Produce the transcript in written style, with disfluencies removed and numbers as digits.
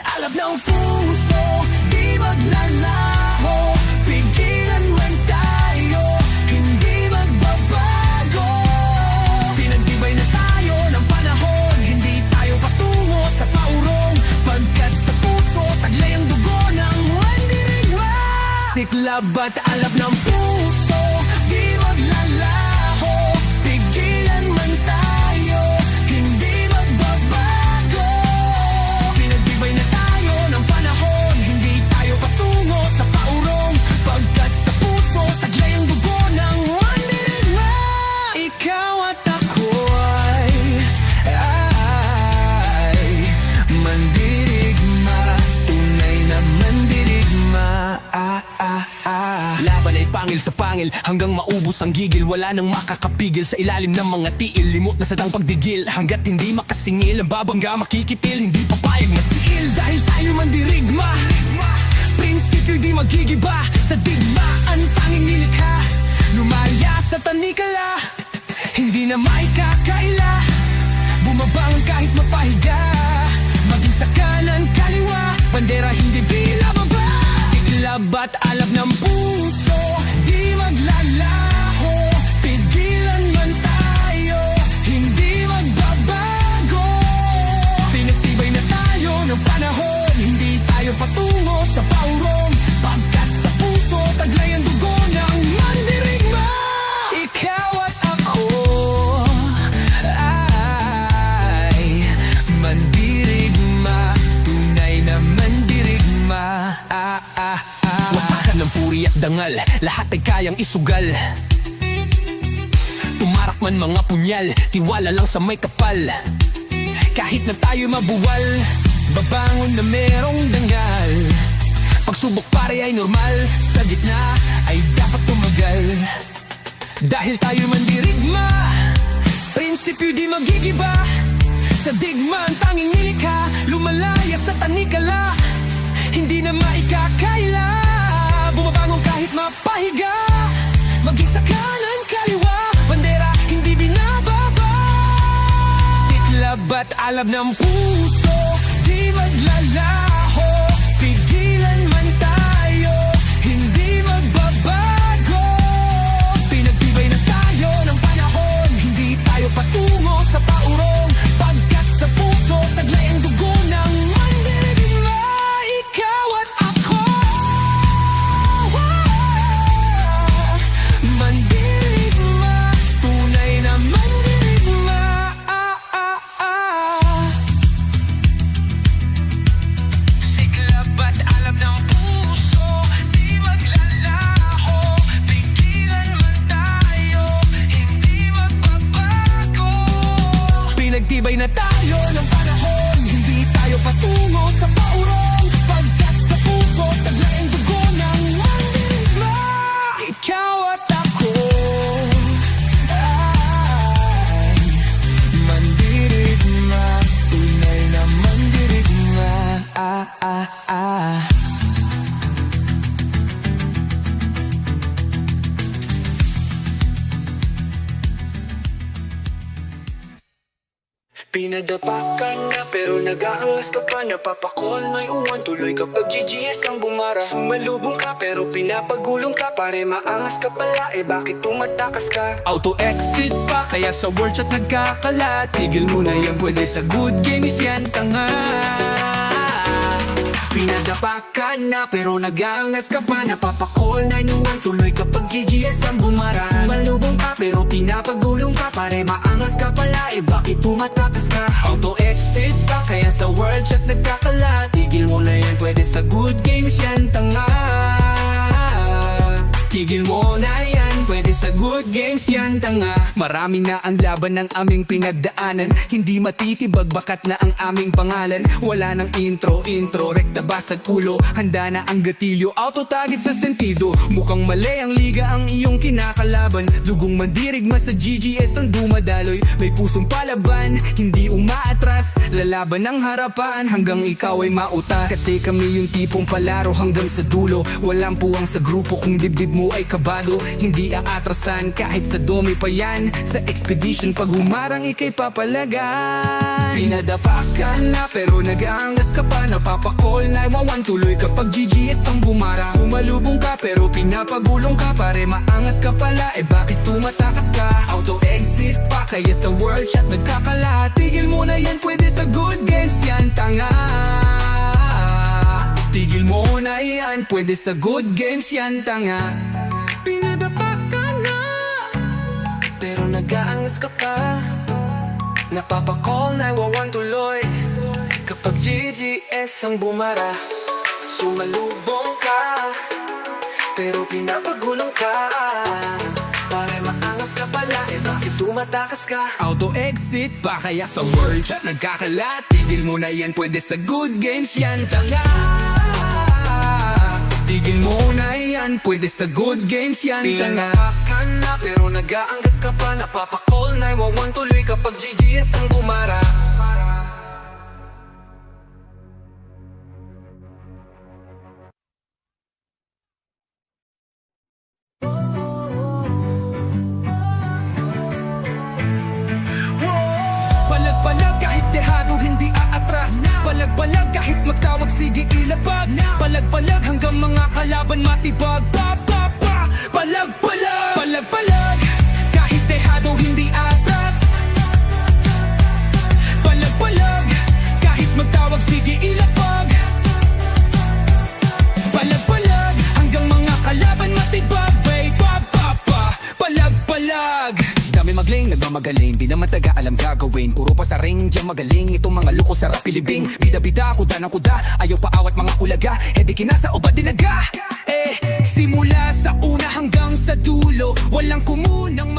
alab ng puso, di maglalaho. Pigilan man tayo, hindi magbabago. Pinagtibay na tayo ng panahon, hindi tayo patungo sa paurong. Pagkat sa puso, taglay ang dugo ng mandirigma. Siklab at alab ng puso, di maglalaho. Pigilan man tayo, hindi magbabago. Pinagtibay na tayo ng panahon, hindi tayo patungo sa paurong. Pagkat sa puso, taglay ang dugo ng mandirigma. Ikaw at ako ay mandirigma, tunay na mandirigma. Laban ay pangil sa pangil, hanggang maubos ang gigil. Wala nang makakapigil sa ilalim ng mga tiil. Limot na sadang pagdigil, hanggat hindi makasingil. Ang babangga makikitil, hindi papayag masiil. Dahil tayo mandirigma, prinsipyo di magigiba. Sa digma ang tanging nilikha, lumaya sa tanikala, hindi na maikakaila. Bumabang kahit mapahiga, maging sa kanan kaliwa, bandera hindi binababa. Siklab at alab ng puso, di maglalaho. Pigilan man tayo, hindi magbabago. Pinagtibay na tayo ng panahon, hindi tayo patungo sa paurong. Pagkat sa puso, taglay ang dugo ng mandirigma. Ikaw at ako ay mandirigma, tunay na mandirigma. Wapakan ng puri at dangal, lahat ay kayang isugal. Tumarak man mga punyal, tiwala lang sa may kapal. Kahit na tayo mabuwal, babangon na merong dangal. Pagsubok pare ay normal, sa gitna ay dapat tumagal. Dahil tayo mandirigma, prinsipyo di magigiba. Sa digma ang tanging nilikha, lumalaya sa tanikala, hindi na maikakaila. Bumabangon kahit mapahiga, maging sa kanan kaliwa, bandera hindi binababa. Siklab at alab ng puso, di maglalaho. Pigilan man tayo, hindi magbabago. Pinagtibay na tayo ng panahon, hindi tayo patungo sa paurong. Pagkat sa puso, taglay ang dugo ng mandirigma. Ikaw at ako mandirigma, tunay na mandirigma. Siklab at alab ng puso, di maglalaho. Pigilan man tayo, hindi magbabago. Pinagtibay na tayo ng panahon, hindi tayo patungo sa paurong. Pagkat sa puso, taglay ang dugo ng mandirigma. Ikaw at ako ay mandirigma, tunay na mandirigma. Pinadapa ka na pero nag-aangas ka pa. Napapakol na'y uwan, tuloy kapag GGS ang bumara. Sumalubong ka pero pinapagulong ka, pare maangas ka pala, bakit tumatakas ka? Auto-exit pa, kaya sa word chat nagkakalat. Tigil mo na yan, pwede sa good games yan, tanga. Pinadapa ka na pero nag-aangas ka pa. Napapakol na'y uwan, tuloy kapag GGS ang bumara. Sumalubong ka pero pinapagulong ka, pare maangas ka pala, bakit tumatakas ka? Auto-exit pa, kaya sa word chat nagkakalat. Tigil mo na yan, pwede sa good games yan, tanga. Tigil mo na yan, pwede sa good games yan, tanga. Marami na ang laban ng aming pinagdaanan, hindi matitibag bakat na ang aming pangalan. Wala nang intro, rekta basag ulo, handa na ang gatilyo, auto-target sa sentido. Mukhang mali ang liga ang iyong kinakalaban. Dugong mandirigma sa GGS ang dumadaloy. May pusong palaban, hindi umaatras. Lalaban ang harapan hanggang ikaw ay mautas. Kasi kami yung tipong palaro hanggang sa dulo. Walang puwang sa grupo kung dibdib mo ay kabado. Hindi aatrasan kahit sa dumi pa yan. Sa expedition pag humarang ikay papalagan. Pinadapa ka na pero nag-aangas ka pa. Napapakol 911 tuloy kapag GGS ang bumara. Sumalubong ka pero pinapagulong ka. Pare maangas ka pala, bakit tumatakas ka? Auto-exit pa kaya sa world chat nagkakala. Tigil mo na yan, pwede sa good games yan, tanga. Tigil mo na yan, pwede sa good games yan, tanga. Pinadapa ka na pero nag-aangas ka pa. Napapakol 911 tuloy kapag GGS ang bumara. Sumalubong ka pero pinapagulong ka. Pare maangas ka pala, bakit tumatakas ka? Auto-exit pa kaya sa world chat nagkakalat. Tigil mo na yan, pwede sa good games yan, tanga. Tigil mo na yan, pwede sa good games yan, tanga. Pinadapa na pero nag-aangas ka pa. Napapakol 911 tuloy kapag GGS ang bumara. Palag-palag kahit dehado hindi aatras. Palag-palag kahit magtawag sige ilapag. Palag-palag hanggang mga kalaban matibag. Pa-pa-pa, palag-palag. Palag-palag kahit dehado hindi aatras. Palag-palag kahit magtawag sige ilapag. Palag-palag hanggang mga kalaban matibag. Bay, pa-pa-pa, palag-palag. Dami magling, nagmamagaling, di naman taga-alam gagawin. Puro pa sa ring, diyan magaling. Itong mga luko sarap pilibing. Bida-bida, kuda ng kuda. Ayaw paawat mga ulaga. Di kinasa o ba dinaga? Simula sa una hanggang sa dulo. Walang kumunang